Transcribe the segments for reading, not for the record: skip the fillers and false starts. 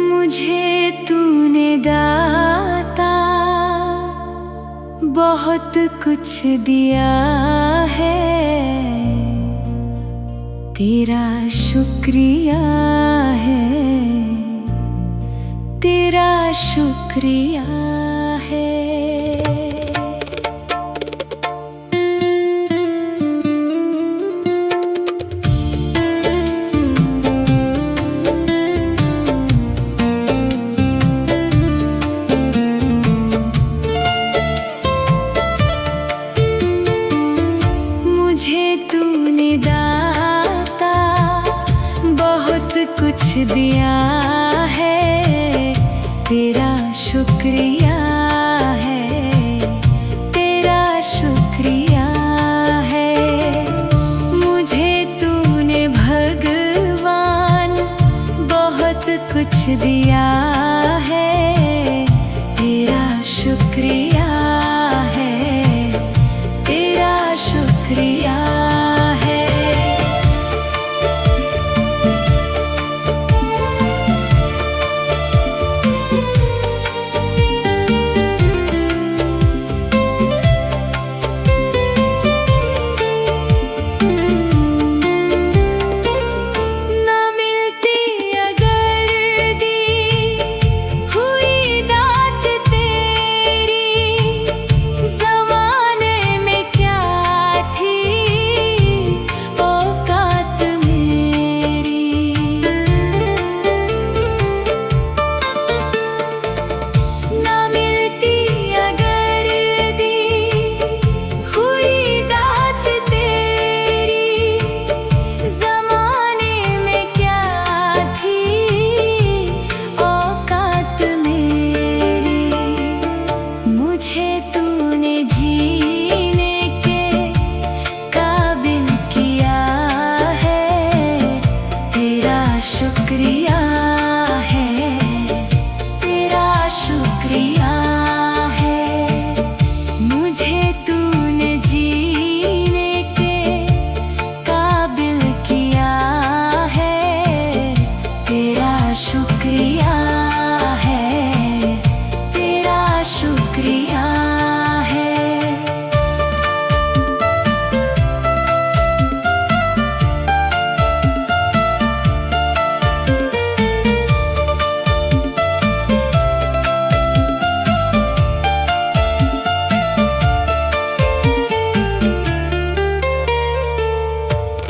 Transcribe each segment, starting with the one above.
मुझे तूने दाता बहुत कुछ दिया है, तेरा शुक्रिया है, तेरा शुक्रिया है। मुझे तूने दाता बहुत कुछ दिया है, तेरा शुक्रिया है, तेरा शुक्रिया है। मुझे तूने भगवान बहुत कुछ दिया है, तेरा शुक्रिया है, तेरा शुक्रिया है। ना मिलती अगर दी हुई दात तेरी, ज़माने में क्या थी औकात मेरी। ना मिलती अगर दी हुई दात तेरी, ज़माने में क्या थी औकात मेरी। मुझे तूने जीने के काबिल किया है, तेरा शुक्रिया है, तेरा शुक्रिया है। मुझे तूने जीने के काबिल किया है, तेरा शुक्रिया है, तेरा शुक्रिया है।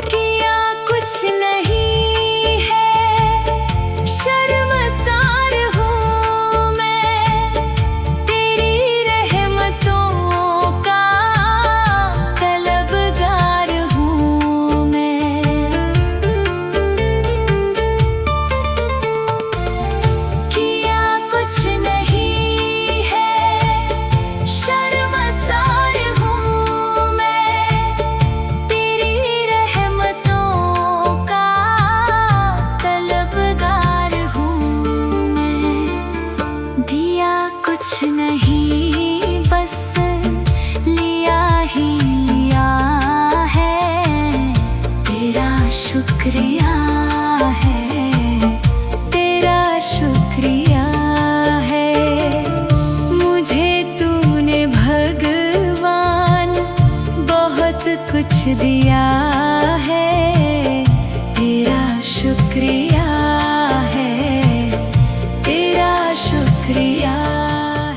किया कुछ नहीं है, शर्मसार हूँ मैं, तेरी रहमतों का तलबगार हूँ मैं। किया कुछ नहीं है, शर्मसार हूँ मैं, तेरी रहमतों का तलबगार हूँ मैं। दिया कुछ नहीं, बस लिया ही लिया है, तेरा शुक्रिया है, तेरा शुक्रिया है। मुझे तूने भगवान बहुत कुछ दिया है, तेरा शुक्रिया है, तेरा शुक्रिया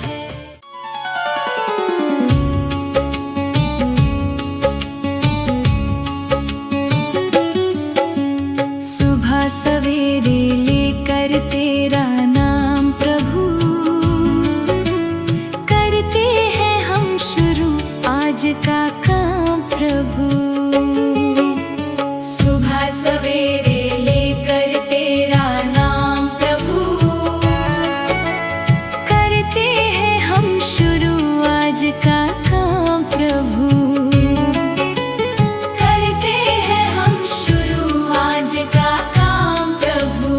है। सुबह सवेरे लेकर तेरा नाम प्रभु, करते हैं हम शुरू आज का काम प्रभु। सुबह सवेरे लेकर तेरा नाम प्रभु, करते हैं हम शुरू आज का काम प्रभु। करते हैं हम शुरू आज का काम प्रभु।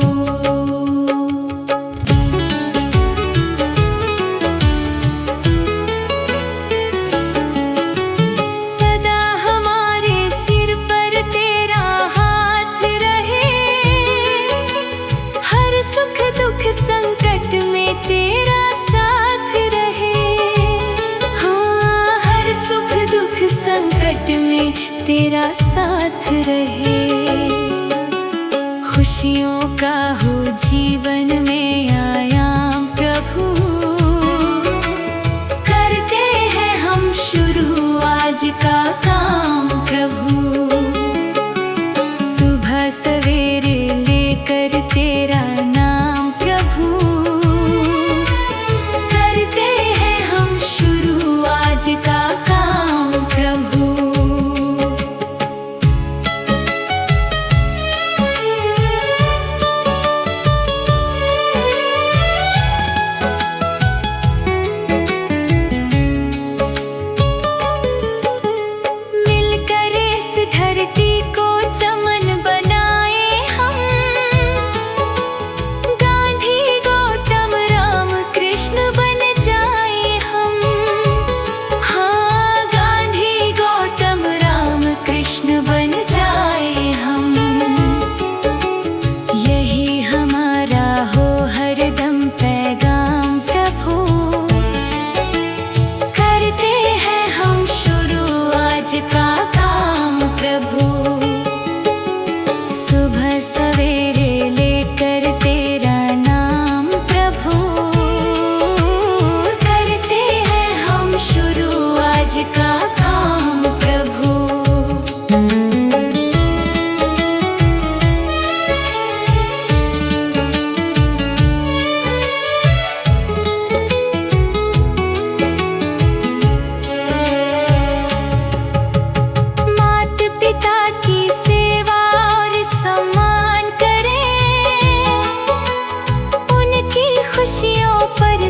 खुशियों का हो जीवन में आयाम प्रभु। करते हैं हम शुरू आज का काम प्रभु। सुबह सवेरे लेकर तेरा नाम प्रभु। करते हैं हम शुरू आज का काम प्रभु। धरती को चमन बनाए हम। गांधी गौतम राम कृष्ण बन जाए हम। हाँ, गांधी गौतम राम कृष्ण बन जाए हम। यही हमारा हो हरदम पैगाम प्रभु। करते हैं हम शुरू आज का काम प्रभु। सुबह सवेरे लेकर तेरा नाम प्रभु। करते हैं हम शुरू आज का काम प्रभु।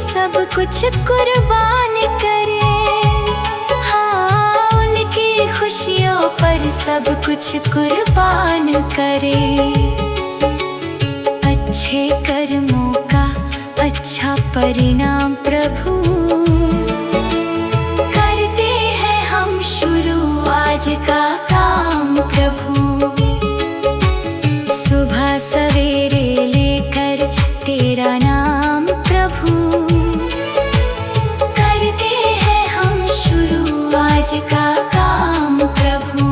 सब कुछ कुर्बान करें। हाँ, उनकी खुशियों पर सब कुछ कुर्बान करें। अच्छे कर्मों का अच्छा परिणाम प्रभु। करते हैं हम शुरू आज का काम प्रभु। सुबह सवेरे लेकर तेरा नाम प्रभु। करते हैं हम शुरू आज का काम प्रभु।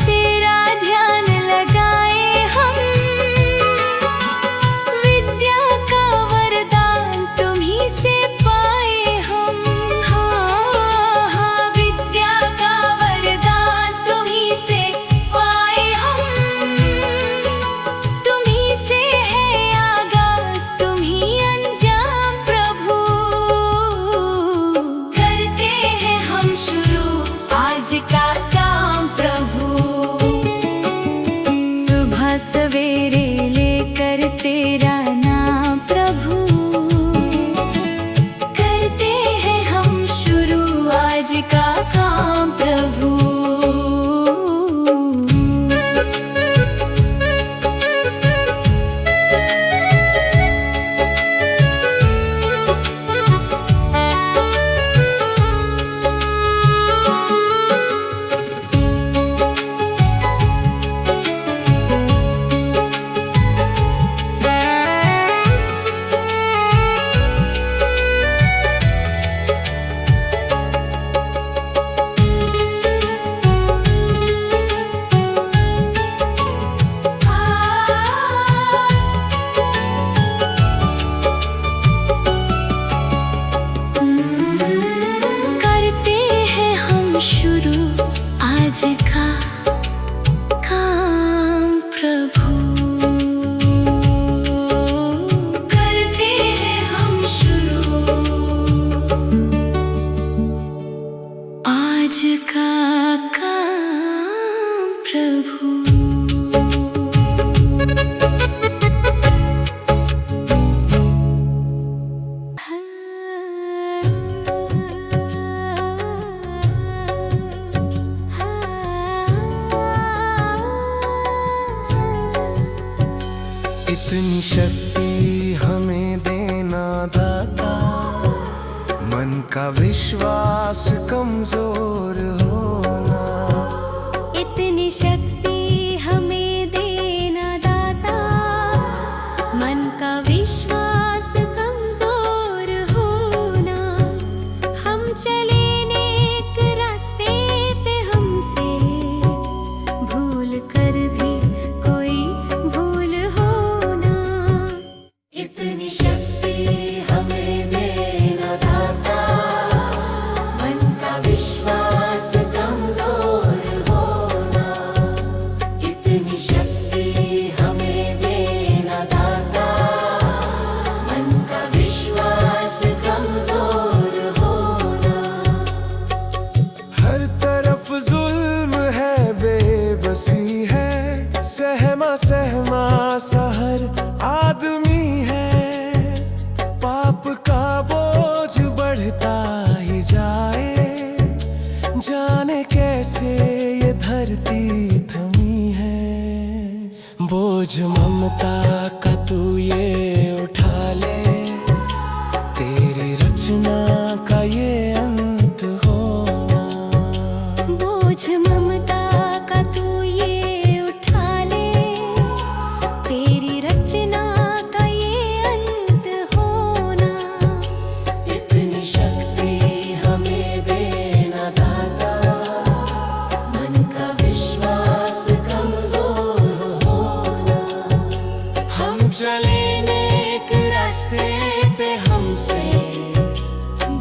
तेरा ध्यान लगाए हम। विद्या का वरदान तुम्हीं से पाए हम। हाँ, हाँ, विद्या का वरदान तुम्हीं से पाए हम। तुम्हीं से है आगाज, तुम्हीं अंजाम प्रभु। करते हैं हम शुरू आज का काम प्रभु। सवेरे लेकर तेरा नाम प्रभु। करते हैं हम शुरू आज का काम प्रभु। शुरू आज का काम प्रभु। करते हैं हम शुरू आज का काम प्रभु। इतनी शक्ति दाता। मन का विश्वास कमजोर होना, इतनी शक्ति हमें देना दाता। मन का विश्वास कमजोर होना, हम चले नेक रास्ते पे, हमसे भूल कर भी कोई भूल होना। इतनी शक्ति हमें देना दाता। मन का विश्वास कमजोर होना, इतनी शक्ति हमें देना दाता। मन का विश्वास कमजोर होना। हर तरफ जुल्म है, बेबसी है, सहमा सहमा सा हर आदमी है। पाप का बोझ बढ़ता ही जाए, जाने कैसे ये धरती थमी है। बोझ ममता का तू ये उठा ले, तेरी रचना का ये अंत होना। बोझ ममता का तू ये उठा ले, तेरी रचना का ये अंत होना। इतनी शक्ति हमें देना दाता। मन का विश्वास कमजोर होना, हम चले नेक रास्ते पे, हमसे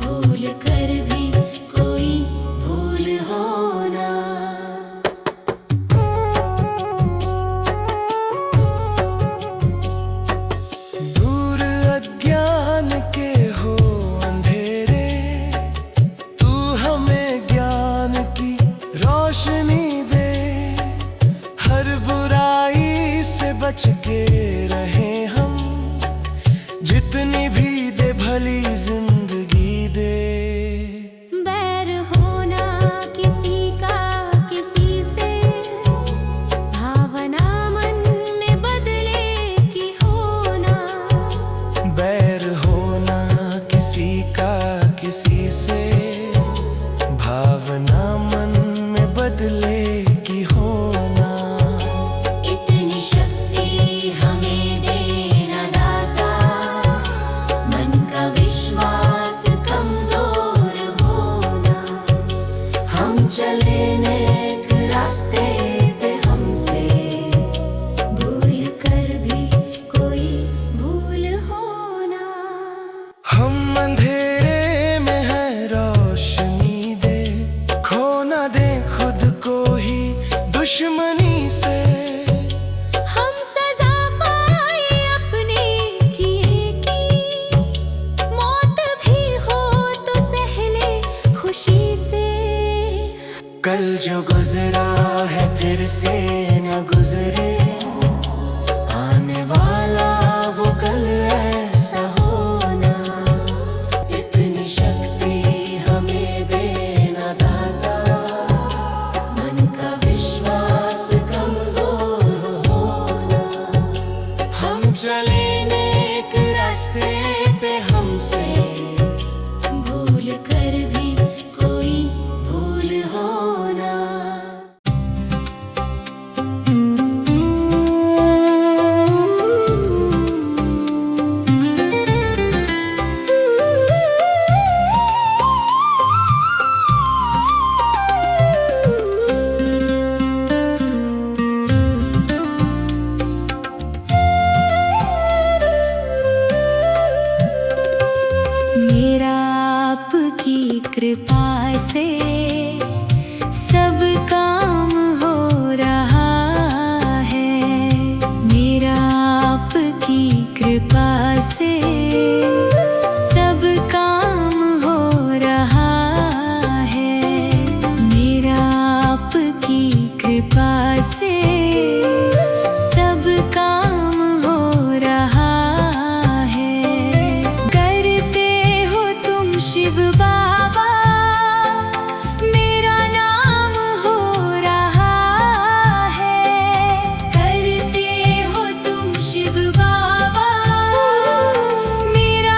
भूल कर भी कोई भूल होना। दूर अज्ञान के हो अंधेरे, तू हमें ज्ञान की रोशनी दे। हर बुराई से बच के रहे हम, जितनी भी दे भली जिंदगी दे। बैर होना किसी का किसी से, भावना मन में बदले की होना। बैर होना किसी का किसी से, भावना मन में बदले की होना। इतनी शक्ति हमें देना दाता। मन का विश्वास कमजोर होना, हम चले नेक रास्ते पे, हमसे भूल कर भी कोई भूल होना। हम अंधेरे में है, रोशनी दे। खो ना दे खुद को ही दुश्मनी से। हम सजा पाए अपने किए की, मौत भी हो तो सह ले खुशी से। कल जो गुजरा है फिर से न गुजरे, आने वाला वो कल ऐसा होना। इतनी शक्ति हमें देना दाता। मन का विश्वास कमजोर होना, हम चले नेक रास्ते पे, हमसे भूल कर भी कोई भूल होना। मेरा आपकी कृपा से सब काम हो रहा है। मेरा आपकी कृपा से सब काम हो रहा है। मेरा आपकी कृपा से सब काम हो रहा है। करते हो तुम शिव बाबा, मेरा नाम हो रहा है। करते हो तुम शिव बाबा, मेरा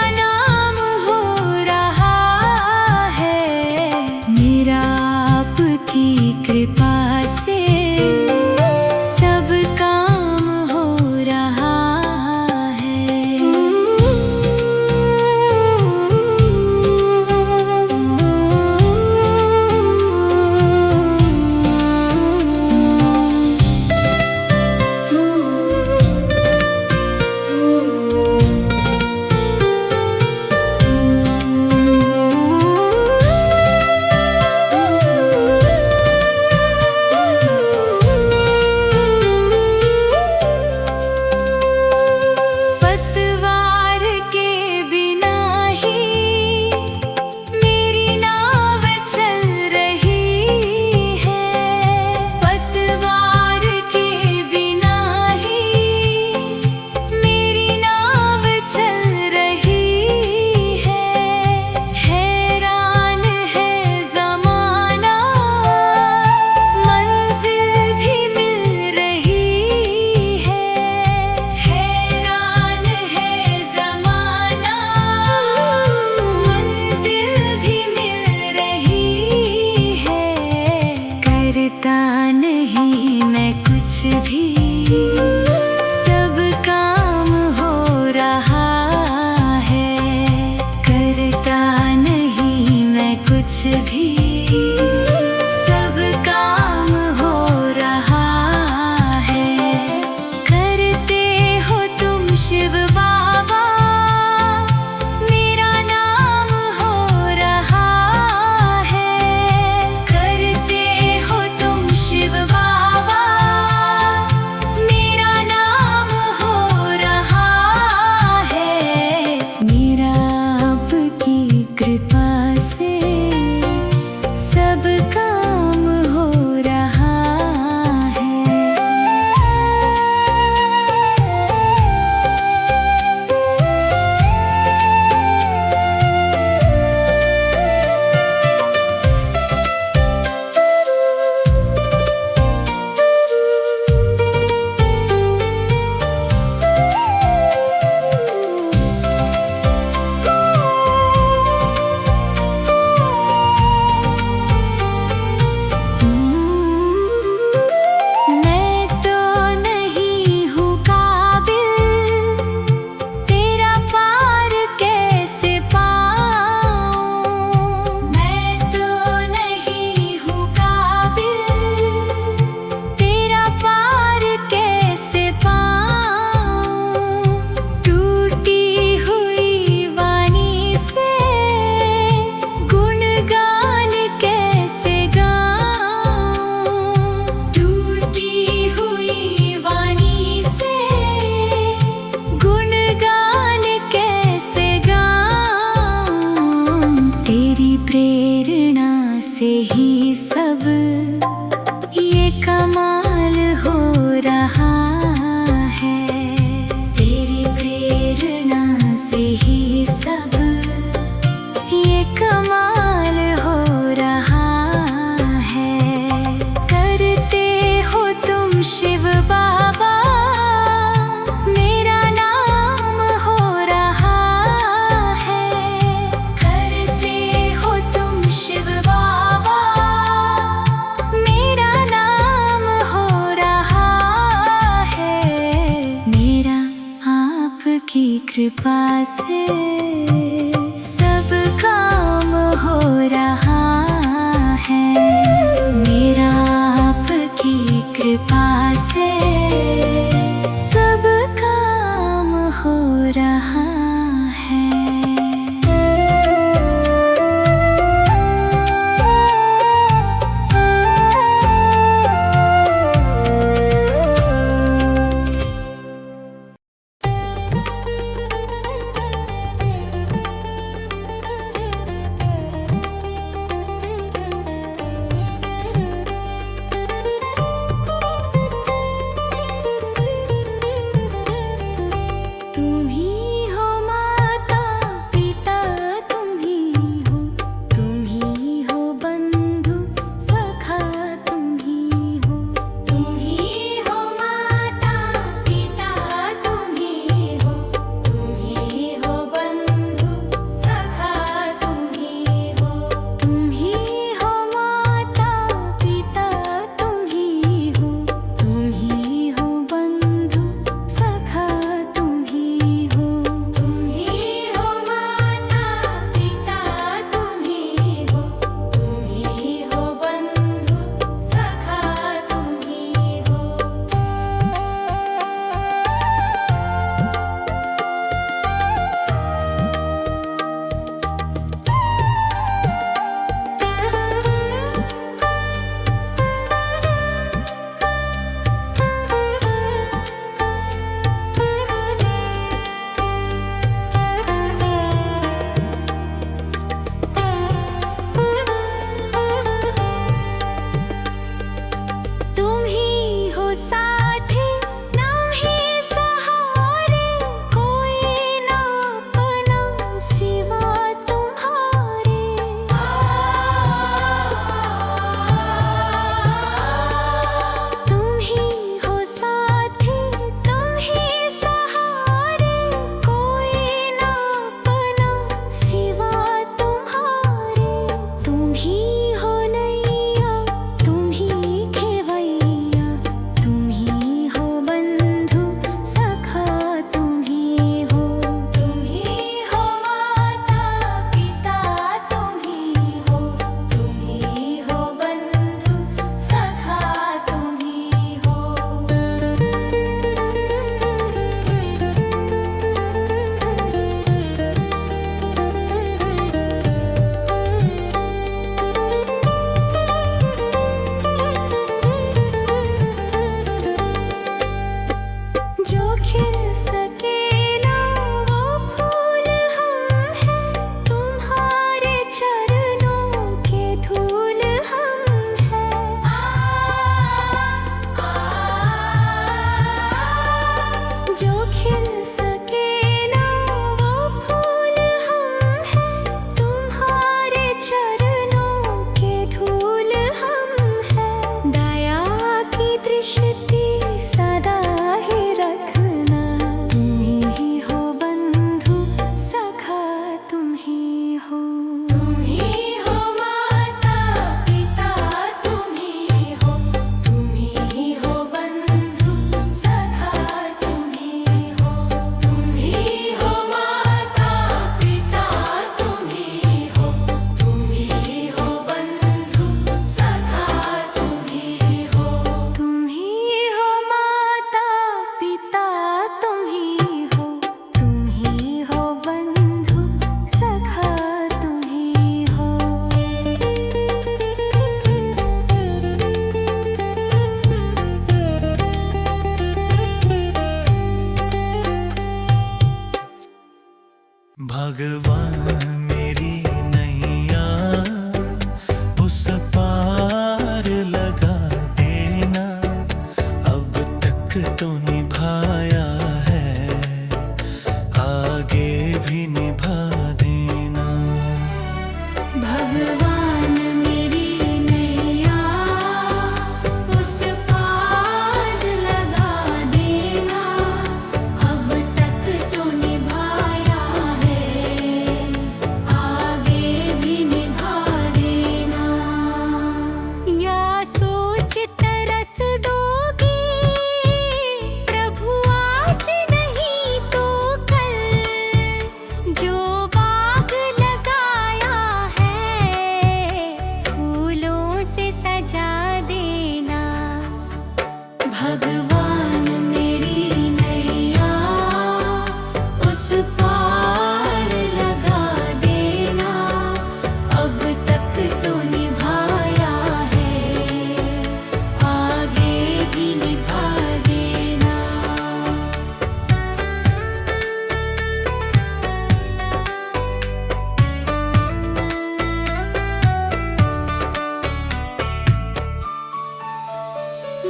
भी सब काम हो रहा है। करते हो तुम शिव बाबा, मेरा नाम हो रहा है। करते हो तुम शिव बाबा, मेरा नाम हो रहा है। मेरा आपकी कृपा से सब काम हो रहा है। मैं तो नहीं हूँ काबिल, तेरा पार कैसे पाऊँ। मैं तो नहीं हूँ काबिल, तेरा पार कैसे पाऊँ। टूटी हुई वाणी से गुणगान कैसे गाऊँ। टूटी हुई वाणी से गुणगान कैसे गाऊँ। तेरी प्रेरणा से ही सब ये कमाल हो रहा है। तेरी प्रेरणा से ही सब ये कमाल हो रहा है। करते हो तुम शिव बाबा, मेरा नाम हो रहा है। करते हो तुम शिव बाबा, मेरा नाम हो रहा है। मेरा आपकी कृपा से सब काम हो रहा है। मेरा आपकी कृपा से सब काम हो रहा है। भगवान मेरी नैया उस पार लगा देना, अब तक तो निभाया है, आगे भी निभा देना। भगवान मेरी नैया उस पार लगा देना, अब तक तो निभाया है, आगे भी निभा देना। या सोच तरस दोगे प्रभु आज नहीं तो कल, जो बाग लगाया है फूलों से सजा देना। भगवान मेरी नैया उस पार लगा देना, अब तक तो निभाया है, आगे भी निभा देना।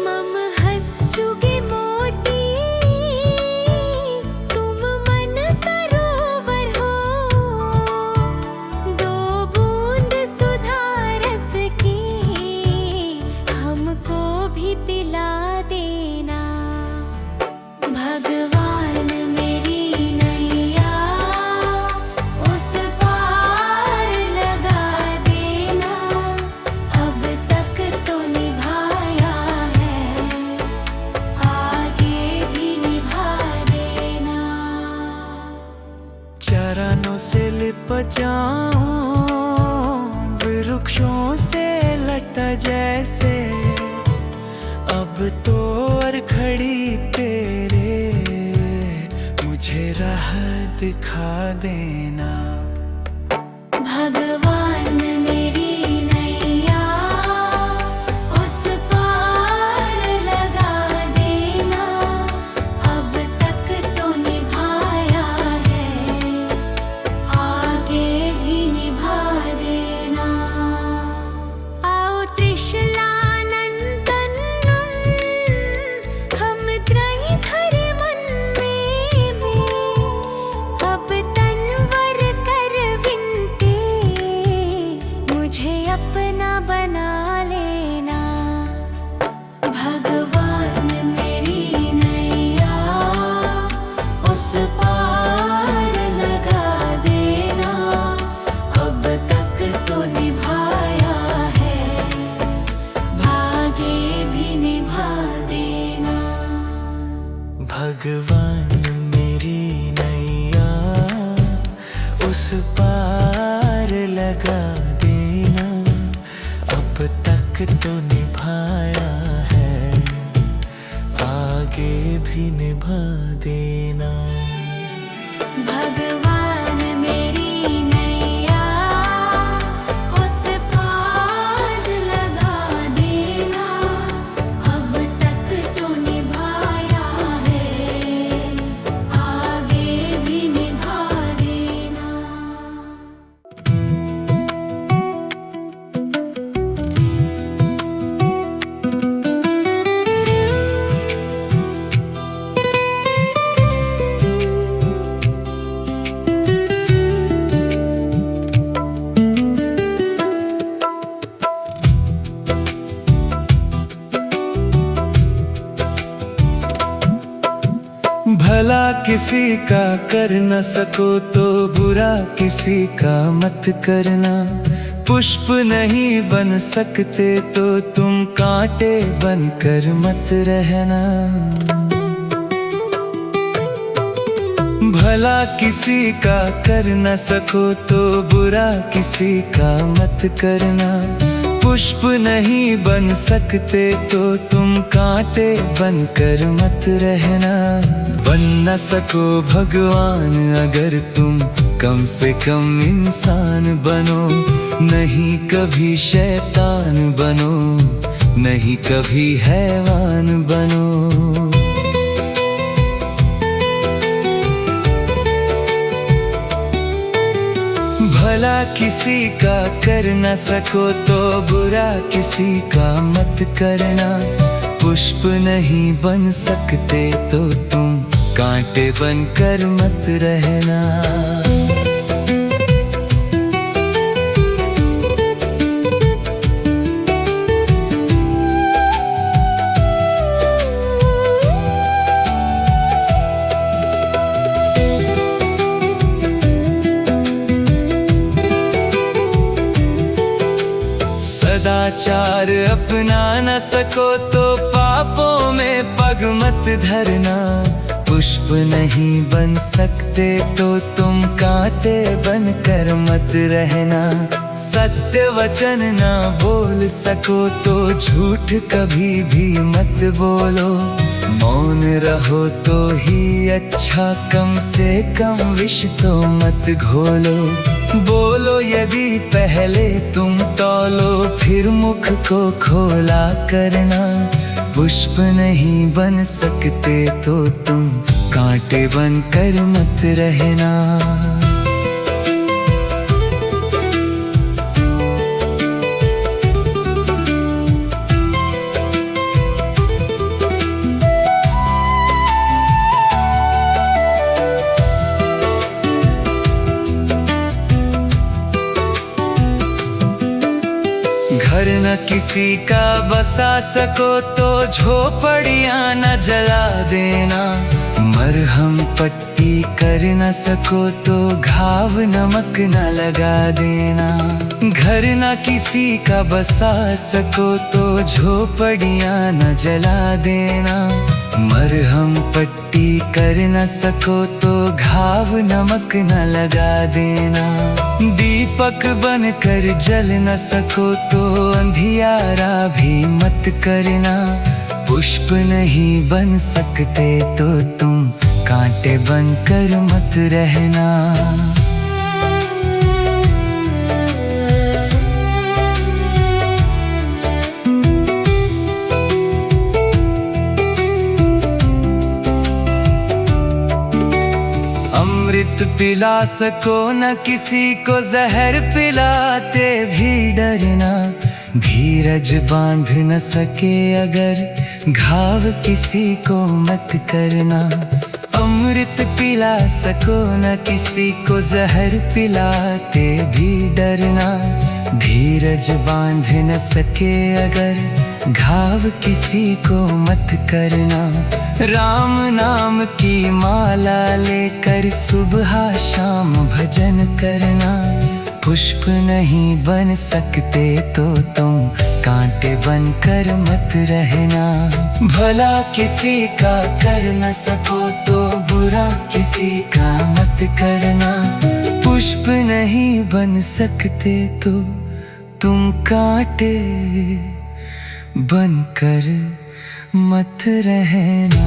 मम हंस चुगे मोती तुम मन सरोवर हो, दो बूंद सुधा रस की हमको भी पिला देना। भगवान मेरी नैया उस पार लगा देना, अब तक तो निभाया है, आगे भी निभा देना। चरणों से लिप जाऊं वृक्षों से लटा जैसे, अब तो और खड़ी तेरे मुझे राह दिखा देना। भगवान मेरी नैया उस पार लगा देना, अब तक तो निभाया है, आगे भी निभा देना। आओ त्रिशलानंदन हम त्रयी धरे मन में, अब तनवर कर विनती मुझे अपना बना लेना। भगवान मेरी नैया उस पार लगा देना, अब तक तो निभाया है, आगे भी निभा देना। भगवान मेरी नैया उस पार लगा देना, अब तक तो निभाया है, आगे भी निभा देना। भगवान मेरी नैया उस पार लगा देना, अब तक तो निभाया है, आगे भी निभा देना। भला किसी का कर न सको तो बुरा किसी का मत करना, पुष्प नहीं बन सकते तो तुम कांटे बनकर मत रहना। भला किसी का कर न सको तो बुरा किसी का मत करना, पुष्प नहीं बन सकते तो तुम कांटे बनकर मत रहना। बन न सको भगवान अगर तुम कम से कम इंसान बनो, नहीं कभी शैतान बनो, नहीं कभी हैवान बनो। भला किसी का कर न सको तो बुरा किसी का मत करना। पुष्प नहीं बन सकते तो तुम कांटे बनकर मत रहना। सदाचार अपना न सको तो पापों में पग मत धरना। पुष्प नहीं बन सकते तो तुम कांटे बनकर मत रहना। सत्य वचन ना बोल सको तो झूठ कभी भी मत बोलो। मौन रहो तो ही अच्छा, कम से कम विष तो मत घोलो। बोलो यदि पहले तुम तौलो, फिर मुख को खोला करना। पुष्प नहीं बन सकते तो तुम कांटे बनकर मत रहना। घर न किसी का बसा सको तो झोपड़ियाँ न जला देना। मरहम पट्टी कर न सको तो घाव नमक न लगा देना। घर न किसी का बसा सको तो झोपड़ियाँ न जला देना। मरहम पट्टी कर न सको तो घाव नमक न लगा देना। दीपक बनकर जल न सको तो अंधियारा भी मत करना। पुष्प नहीं बन सकते तो तुम कांटे बनकर मत रहना। अमृत पिला सको न किसी को, जहर पिलाते भी डरना। धीरज बांध न सके अगर घाव किसी को मत करना। अमृत पिला सको न किसी को, जहर पिलाते भी डरना। धीरज बांध न सके अगर घाव किसी को मत करना। राम नाम की माला लेकर सुबह शाम भजन करना। पुष्प नहीं बन सकते तो तुम कांटे बनकर मत रहना। भला किसी का कर न सको तो बुरा किसी का मत करना। पुष्प नहीं बन सकते तो तुम कांटे बनकर मत रहना।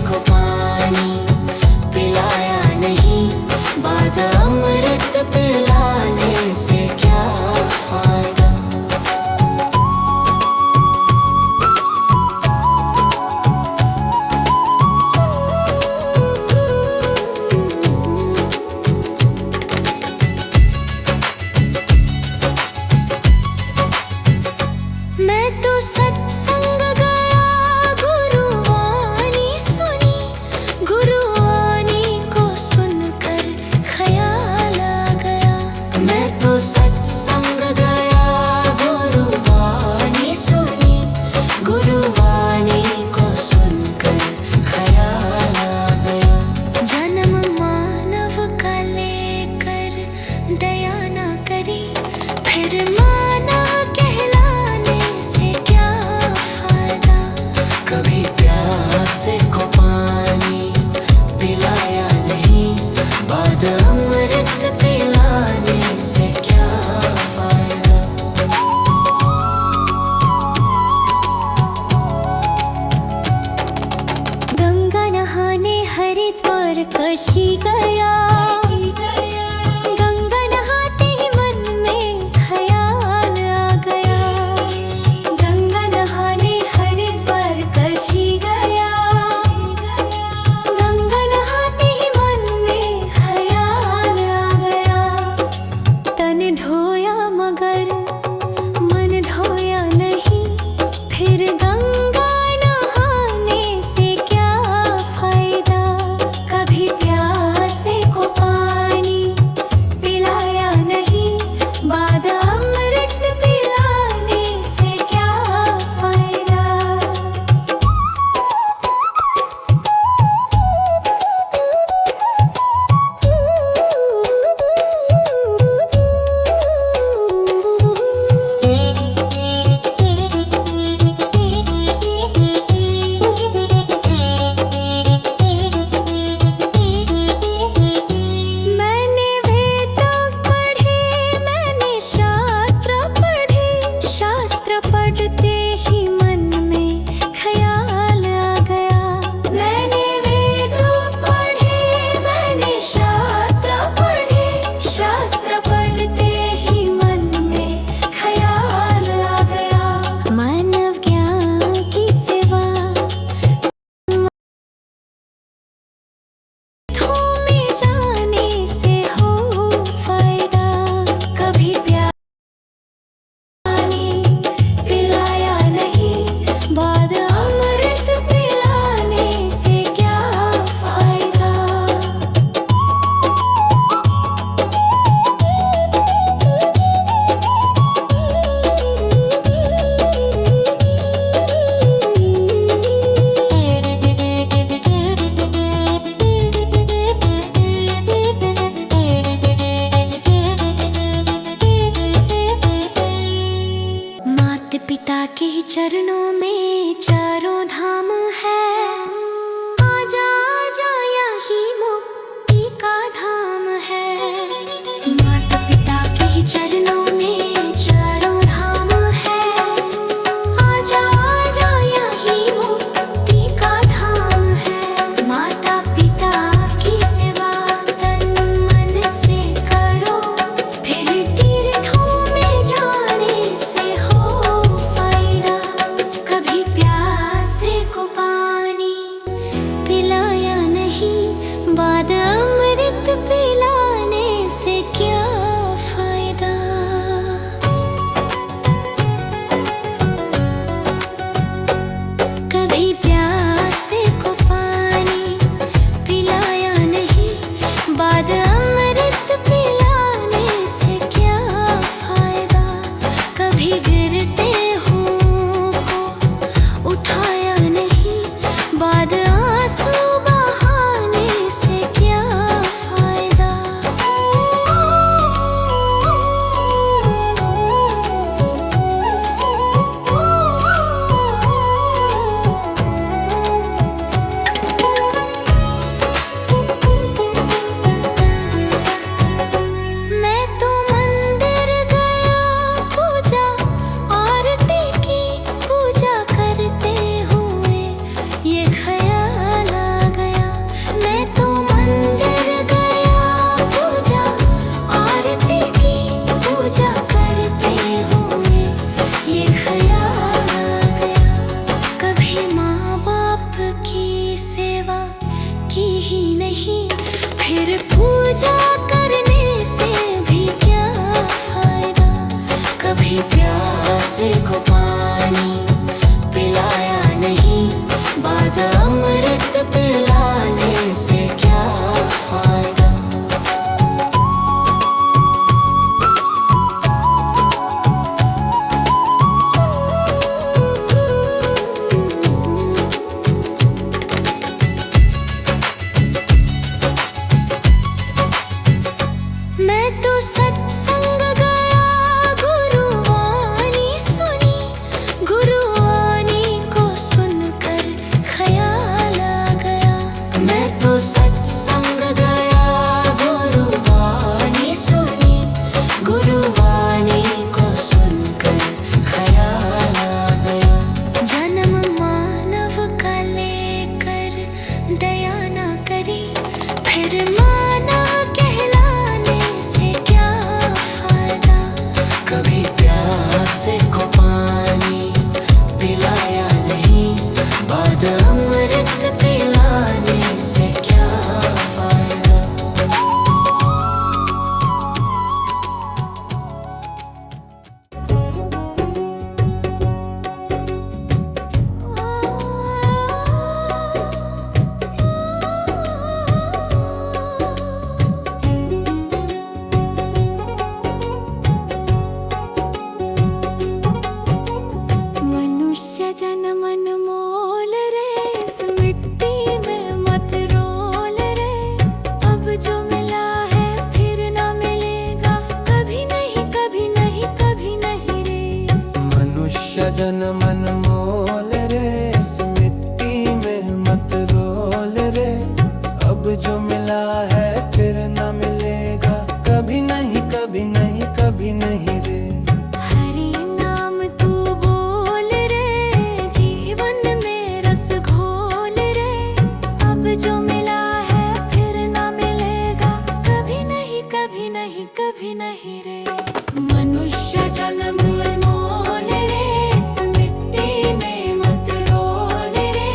को पानी पिलाया नहीं, बाद अमृत पिलाने से क्या फायदा। मैं तो सत्संग गया, गुरुवाणी सुनी, गुरुवाणी को सुनकर ख्याल आ गया। मैं तो सत्संग गया, गुरुवाणी सुनी, गुरुवाणी को सुनकर ख्याल आ गया। जन्म मानव का लेकर दया ना करी, फिर मानव कहलाने से क्या फायदा। कभी प्यासे को पानी पिलाया नहीं, बाद अमृत पिलाने से क्या फायदा। गंगा नहाने हरिद्वार काशी गया, गंगा नहाते ही मन में ख्याल आ गया। गंगा नहाने हरिद्वार काशी गया, गंगा नहाते ही मन में ख्याल आ गया। तन धोया मगर मन धोया नहीं, फिर गंगा नहाने से क्या फायदा। कभी प्यासे को पानी पिलाया नहीं, बाद अमृत पिलाने से क्या फायदा। मैंने वेद पढ़े, मैंने शास्त्र पढ़े, शास्त्र पढ़ते ही मन में ख्याल आ गया। मैंने वेद पढ़े, मैंने शास्त्र पढ़े, शास्त्र पढ़ते ही मन में ख्याल आ गया। मानव ज्ञान की सेवा में जाने से हो फायदा। कभी पानी पिलाया नहीं, बाद अमृत पिलाने से क्या फायदा। माता पिता के ही चरणों में चारों धाम है। आजा आजा यही मुक्ति का धाम है। माता पिता के ही चरणों में चारों धाम है। आजा आजा यही मुक्ति का धाम है। माता पिता की सेवा तन मन से करो, फिर तीर्थों में जाने से हो फायदा। कभी प्यासे को पानी पिलाया नहीं, बाद अमृत पिलाने से क्या फायदा। कभी प्यासे को पानी पिलाया नहीं, बाद अमृत पिलाने से क्या फायदा। कभी गिरते हुओं को उठाया नहीं, बाद आंसू बहाने से क्या फिर पूजा करने से भी क्या फायदा। कभी प्यासे को पानी पिलाया नहीं, बाद अमृत पिलाने से क्या फायदा। मैं तो सत्संग गया, गुरुवाणी सुनी, गुरुवाणी को सुनकर ख्याल आ गया। मैं तो सत्संग गया, गुरुवाणी सुनी, गुरुवाणी को सुनकर ख्याल आ गया। जन्म मानव का लेकर दया ना करी, फिर मानव कहलाने से क्या फायदा। कभी प्यासे को पानी पिलाया नहीं, बाद अमृत पिलाने से क्या फायदा। मनुष्य जन्म अनमोल रे, इस मिट्टी में मत रोल रे। अब जो मिला है फिर ना मिलेगा, कभी नहीं कभी नहीं कभी नहीं रे। मनुष्य जन्म अनमोल रे, इस मिट्टी में मत रोल रे। अब जो मिला है फिर न मिलेगा, कभी नहीं कभी नहीं कभी नहीं रे। हरि नाम तू बोल रे, जीवन में रस घोल रे। अब जो मिला है फिर ना मिलेगा, कभी नहीं कभी नहीं कभी नहीं रे। मनुष्य जन्म अनमोल रे, इस मिट्टी में मत रोल रे।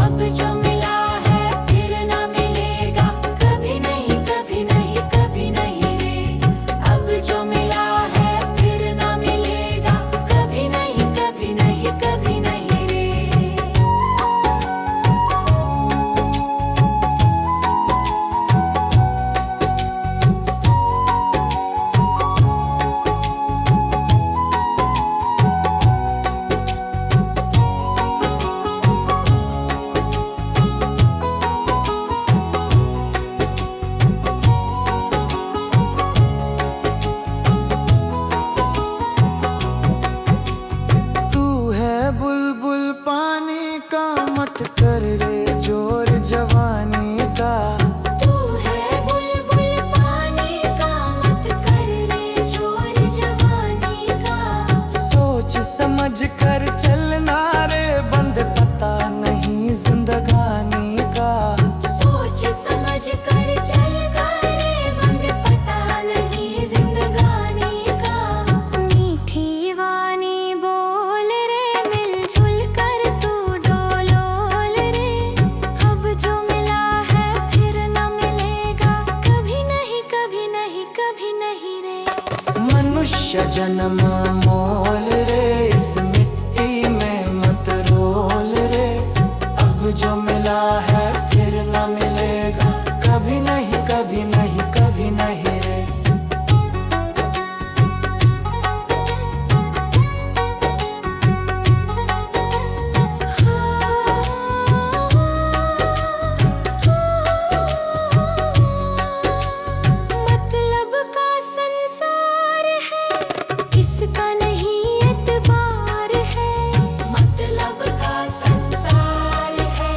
अब जो मिला है फिर ना मिलेगा, कभी नहीं कभी नहीं कभी नहीं रे। अब जो मिला है फिर ना मिलेगा, कभी नहीं कभी नहीं कभी नहीं रे। तू है बुलबुल पानी का, मत कर रे जोर जवानी का। तू है बुलबुल पानी का, मत कर रे जोर जवानी का। सोच समझ कर चलना रे, बंद पता नहीं जिंदगानी का। सोच समझ कर चल करे, बंद पता नहीं जिंदगानी का। मीठी वाणी बोल रे, मिलजुल कर तू डोलोल रे। अब जो मिला है फिर ना मिलेगा, कभी नहीं कभी नहीं कभी नहीं रे। मनुष्य जन्म मोल रे, इस मिट्टी में मत रोल रे। अब जो मिला है फिर न मिलेगा, कभी नहीं कभी नहीं कभी नहीं रे। मतलब का संसार है, इसका नहीं एतबार है। मतलब का संसार है,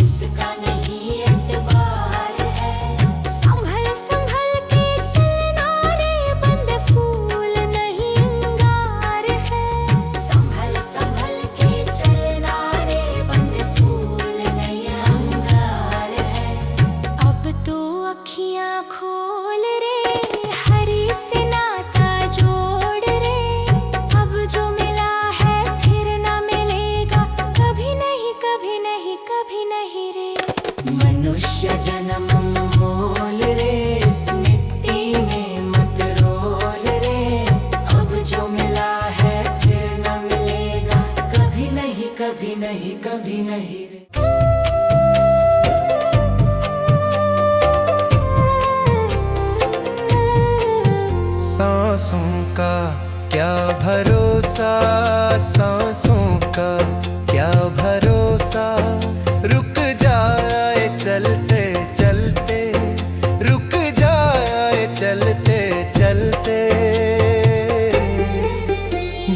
इसका नहीं एतबार है। संभल संभल के चलना रे, बंद फूल नहीं अंगार है। संभल संभल के चलना रे, बंद फूल नहीं अंगार है। अब तो अखियां खोल रे, हरि से नाता जोड़ रे। अब जो मिला है फिर ना मिलेगा, कभी नहीं कभी नहीं कभी नहीं रे। मनुष्य जन्म मोल भरोसा सांसों का, क्या भरोसा रुक जाए चलते चलते, रुक जाए चलते चलते।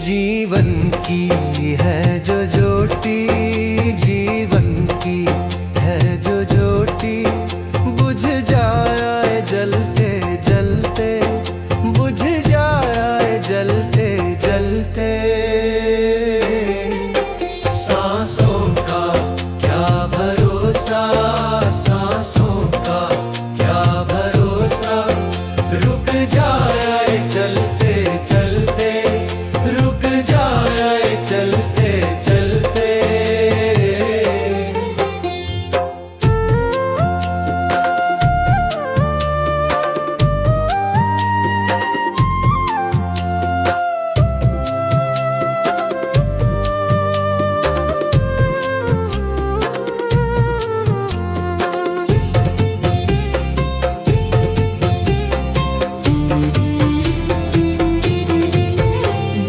जीवन की है जो ज्योति, जीवन की है जो ज्योति, बुझ जाए जलते जलते, बुझ जाए जलते जलते। सांसों का क्या भरोसा, सांसों का क्या भरोसा, रुक जाए चलते चलते, रुक जाए चलते चलते।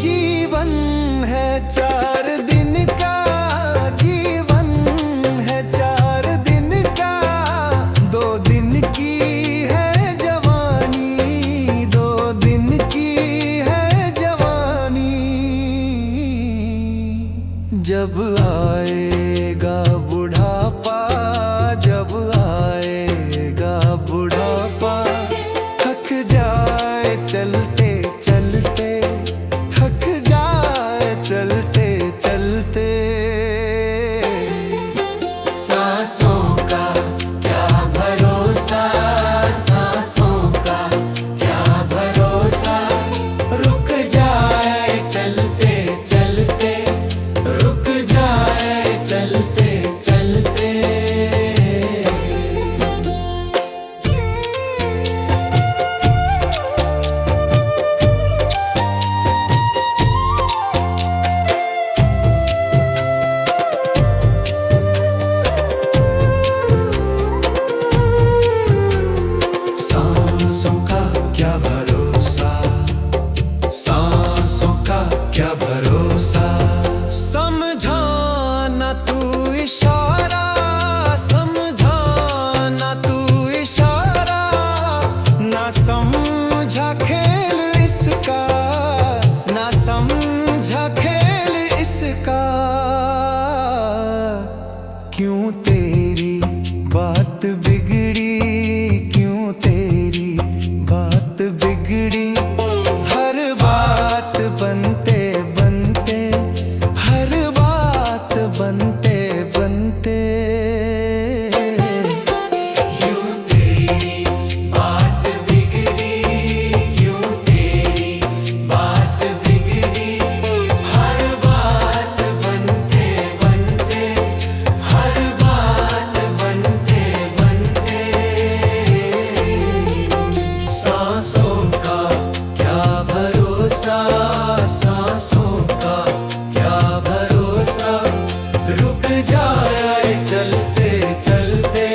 जीवन है 4 दिन का, जीवन है 4 दिन का, 2 दिन की है जवानी, 2 दिन की है जवानी। जब आएगा बुढ़ापा, जब आएगा बुढ़ापा, थक जाए चलते चलते, थक जाए चलते चलते। सांसों का क्या भरोसा, सांसों का क्या भरोसा, रुक जाए चलते चलते, रुक जाए चलते चलते। सांसों का क्या भरोसा, सांसों का क्या भरोसा। समझाना तू इशारा, समझाना तू इशारा, ना समझा खेल इसका, ना समझा खेल इसका। क्यों तेरी बात बिगड़ी, क्यों तेरी बात बिगड़ी, हर बात बनते बनते, हर बात बनते बनते। क्यों तेरी बात बिगड़ी, क्यों तेरी बात बिगड़ी, हर बात बनते बनते, हर बात बनते बनते। सांसों का क्या भरोसा, सांसों का क्या भरोसा, रुक जाए चलते चलते,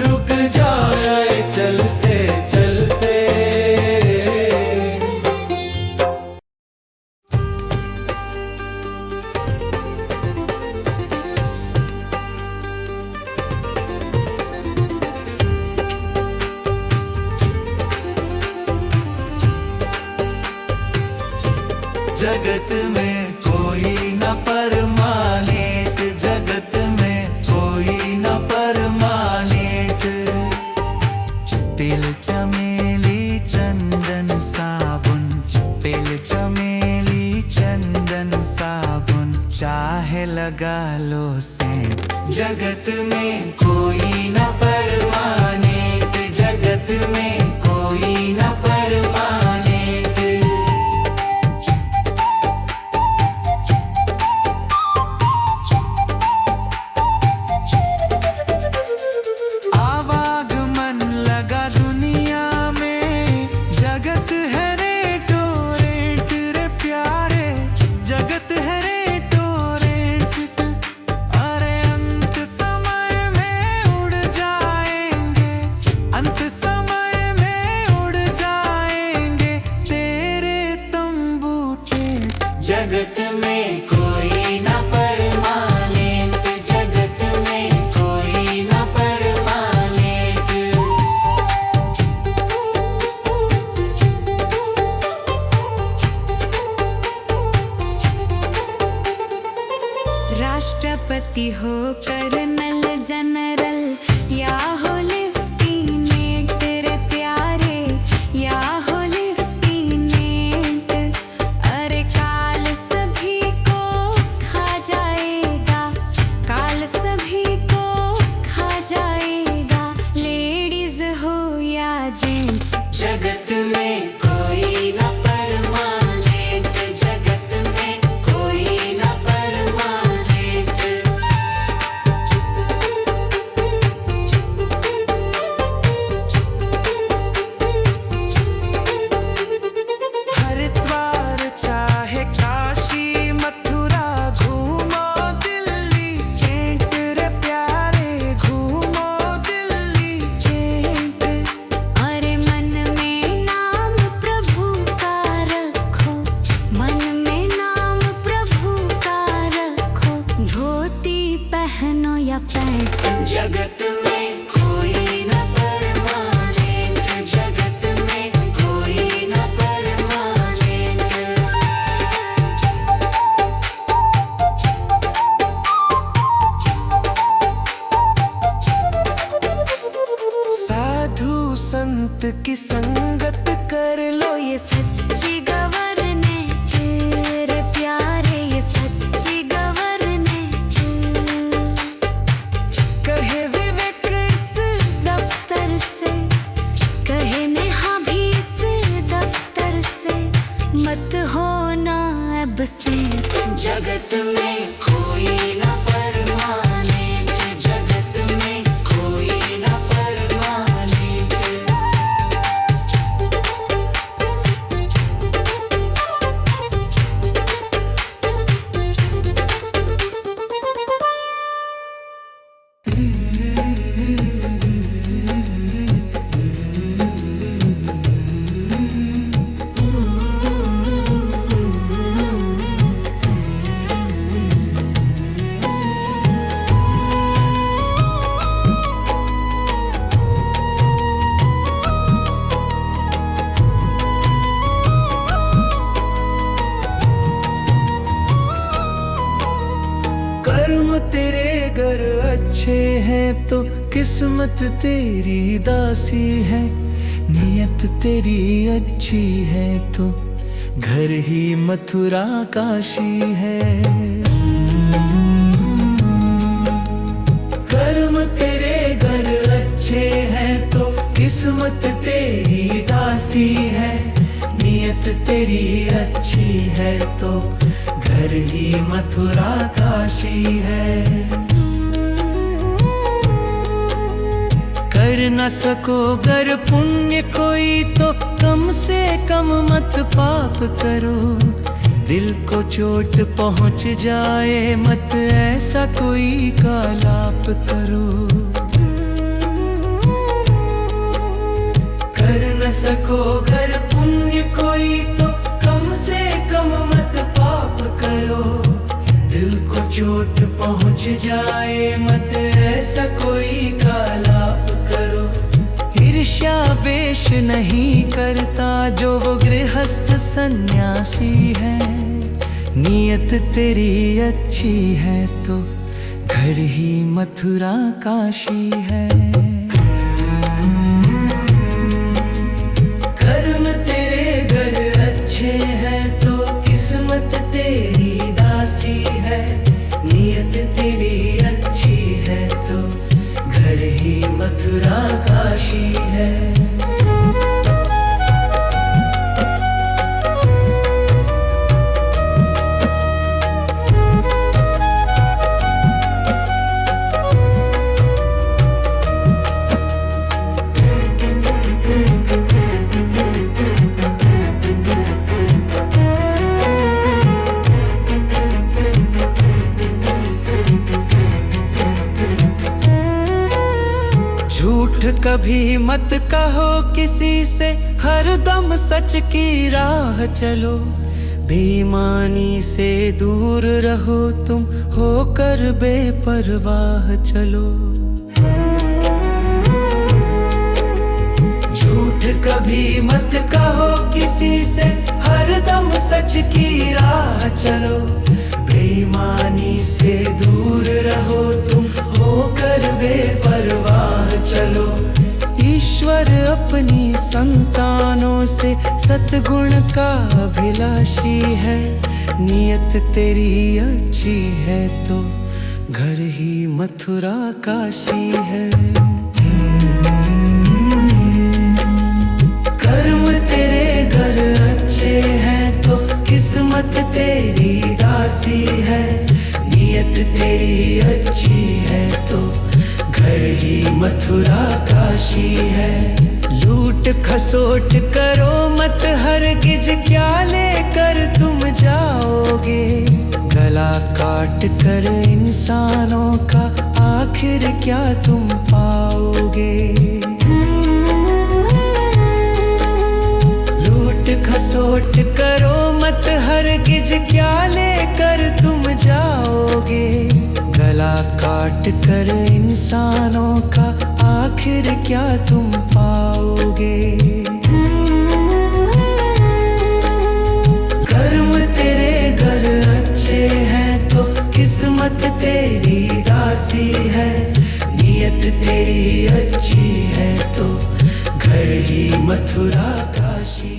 रुक जाए चलते चलते। जगत में कोई न परमानेंट, जगत में कोई न परमानेंट। तिल चमेली चंदन साबुन, तिल चमेली चंदन साबुन, चाहे लगा लो सेंट। जगत में कोई न परमानेंट, जगत में कोई न परमानेंट। आवागमन लगा दुनिया में, जगत है रेटो रेट रे प्यारे, जगत है रेटो रेट। अरे अंत समय में भर्ती हो कर्नल जनरल या हो लेफ्टिनेंट रे प्यारे, या हो लेफ्टिनेंट। अरे काल सभी को खा जाएगा, काल सभी को खा जाएगा, लेडीज हो या जेंट्स। जगत में कोई ना परमानेंट, जगत में कोई ना परमानेंट। हरिद्वार चाहे काशी मथुरा, घूमो दिल्ली कैंट रे प्यारे, घूमो दिल्ली कैंट। अरे मन में नाम प्रभु का रखो, मन में नाम प्रभु का रखो, धोती पहनो या पैंट। जगत में कोई ना परमानेंट, जगत में कोई ना परमानेंट। साधु संत की संगत कर लो, ये सच्ची गवर्नेंट रे प्यारे, ये सच्ची गवर्नेंट। कहे विवेक इस दफ्तर से, कहे नेहा भी इस दफ्तर से, मत होना एब्सेंट। जगत में कोई ना परमानेंट, जगत में कोई ना परमानेंट। कर्म तेरे घर अच्छे हैं तो किस्मत तेरी दासी है, नियत तेरी अच्छी है तो घर ही मथुरा काशी है। कर्म तेरे घर अच्छे हैं तो किस्मत तेरी दासी है, नियत तेरी अच्छी है तो घर ही मथुरा काशी है। कर न सको गर पुण्य कोई तो कम से कम मत पाप करो, दिल को चोट पहुंच जाए मत ऐसा कोई कालाप करो। कर न सको गर पुण्य कोई तो कम से कम मत पाप करो, दिल को चोट पहुंच जाए मत ऐसा कोई कालाप करो। ईर्ष्या वेश नहीं करता जो वो गृहस्थ सन्यासी है, नियत तेरी अच्छी है तो घर ही मथुरा काशी है। कर्म तेरे घर अच्छे हैं तो किस्मत तेरी दासी है, नियत तेरी अच्छी है तो घर ही मथुरा काशी है। झूठ कभी मत कहो किसी से, हरदम सच की राह चलो, बेईमानी से दूर रहो तुम होकर बेपरवाह चलो। झूठ कभी मत कहो किसी से, हरदम सच की राह चलो, बेईमानी से दूर रहो तुम, होकर बेपरवाह चलो। ईश्वर अपनी संतानों से सद्गुण का अभिलाषी है। नियत तेरी अच्छी है तो घर ही मथुरा काशी है। कर्म तेरे घर अच्छे हैं तो किस्मत तेरी दासी है। नियत तेरी अच्छी है तो घर ही मथुरा काशी है। लूट खसोट करो मत हरगिज, क्या लेकर तुम जाओगे। गला काट कर इंसानों का आखिर क्या तुम पाओगे। लूट खसोट करो मत हरगिज, क्या लेकर तुम जाओगे। गला काट कर इंसानों का आखिर क्या तुम पाओगे। कर्म तेरे घर अच्छे हैं तो किस्मत तेरी दासी है। नियत तेरी अच्छी है तो घर ही मथुरा काशी।